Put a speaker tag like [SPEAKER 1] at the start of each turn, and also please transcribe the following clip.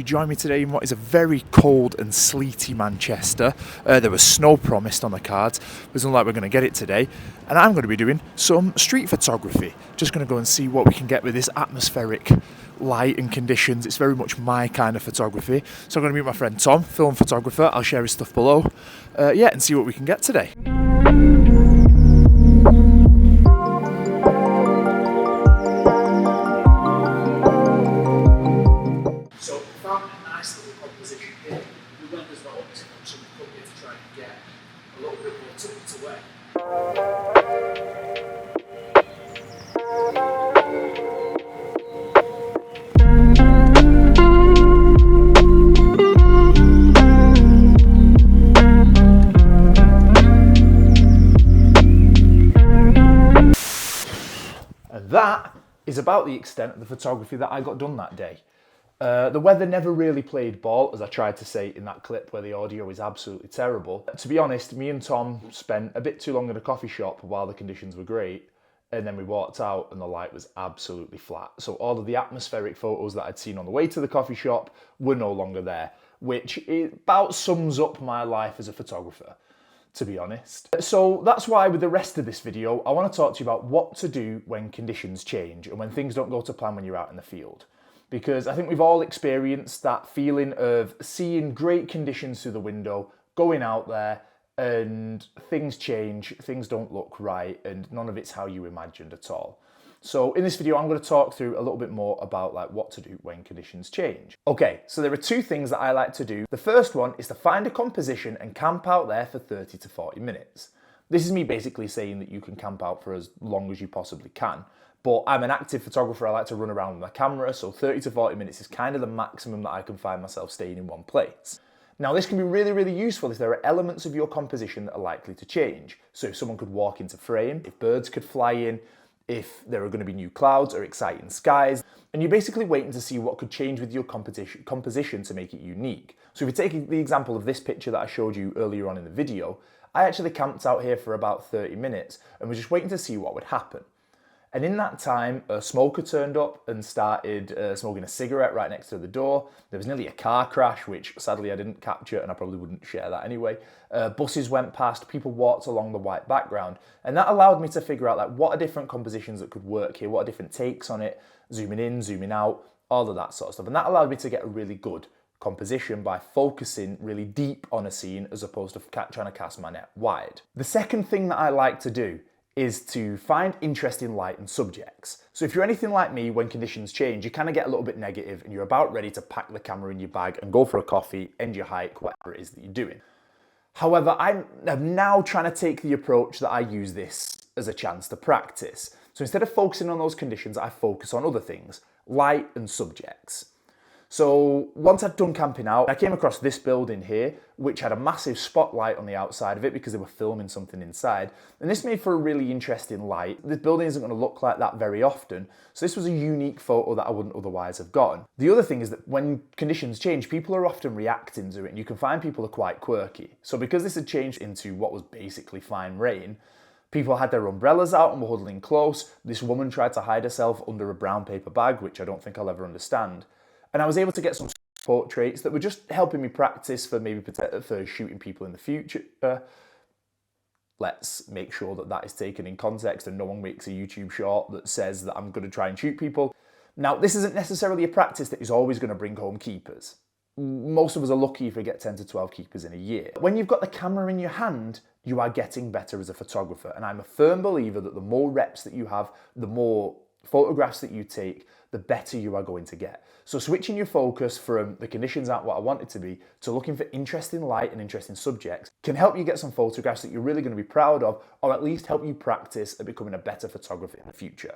[SPEAKER 1] join me today in what is a very cold and sleety Manchester. There was snow promised on the cards, but it's not like we're going to get it today. And I'm going to be doing some street photography. Just going to go and see what we can get with this atmospheric light and conditions. It's very much my kind of photography. So I'm going to meet my friend Tom, film photographer. I'll share his stuff below. And see what we can get today. So we found a nice little composition here. We went as well to some company to try and get a little bit more tucked away. And that is about the extent of the photography that I got done that day. The weather never really played ball, as I tried to say in that clip where the audio is absolutely terrible. To be honest, me and Tom spent a bit too long in a coffee shop while the conditions were great, and then we walked out and the light was absolutely flat. So all of the atmospheric photos that I'd seen on the way to the coffee shop were no longer there, which about sums up my life as a photographer, to be honest. So that's why with the rest of this video, I want to talk to you about what to do when conditions change and when things don't go to plan when you're out in the field. Because I think we've all experienced that feeling of seeing great conditions through the window, going out there, and things change, things don't look right, and none of it's how you imagined at all. So in this video, I'm going to talk through a little bit more about what to do when conditions change. Okay, so there are two things that I like to do. The first one is to find a composition and camp out there for 30 to 40 minutes. This is me basically saying that you can camp out for as long as you possibly can. But I'm an active photographer, I like to run around with my camera, so 30 to 40 minutes is kind of the maximum that I can find myself staying in one place. Now this can be really, really useful if there are elements of your composition that are likely to change. So if someone could walk into frame, if birds could fly in, if there are going to be new clouds or exciting skies, and you're basically waiting to see what could change with your composition to make it unique. So if you take the example of this picture that I showed you earlier on in the video, I actually camped out here for about 30 minutes and was just waiting to see what would happen. And in that time, a smoker turned up and started smoking a cigarette right next to the door. There was nearly a car crash, which sadly I didn't capture and I probably wouldn't share that anyway. Buses went past, people walked along the white background. And that allowed me to figure out what are different compositions that could work here, what are different takes on it, zooming in, zooming out, all of that sort of stuff. And that allowed me to get a really good composition by focusing really deep on a scene as opposed to trying to cast my net wide. The second thing that I like to do is to find interesting light and subjects. So if you're anything like me, when conditions change, you kind of get a little bit negative and you're about ready to pack the camera in your bag and go for a coffee, end your hike, whatever it is that you're doing. However, I'm now trying to take the approach that I use this as a chance to practice. So instead of focusing on those conditions, I focus on other things, light and subjects. So once I'd done camping out, I came across this building here, which had a massive spotlight on the outside of it because they were filming something inside. And this made for a really interesting light. This building isn't going to look like that very often. So this was a unique photo that I wouldn't otherwise have gotten. The other thing is that when conditions change, people are often reacting to it. And you can find people are quite quirky. So because this had changed into what was basically fine rain, people had their umbrellas out and were huddling close. This woman tried to hide herself under a brown paper bag, which I don't think I'll ever understand. And I was able to get some portraits that were just helping me practice for for shooting people in the future. Let's make sure that that is taken in context and no one makes a YouTube short that says that I'm going to try and shoot people. Now, this isn't necessarily a practice that is always going to bring home keepers. Most of us are lucky if we get 10 to 12 keepers in a year. When you've got the camera in your hand, you are getting better as a photographer. And I'm a firm believer that the more reps that you have, the more photographs that you take, the better you are going to get. So switching your focus from the conditions aren't what I want it to be to looking for interesting light and interesting subjects can help you get some photographs that you're really going to be proud of, or at least help you practice at becoming a better photographer in the future.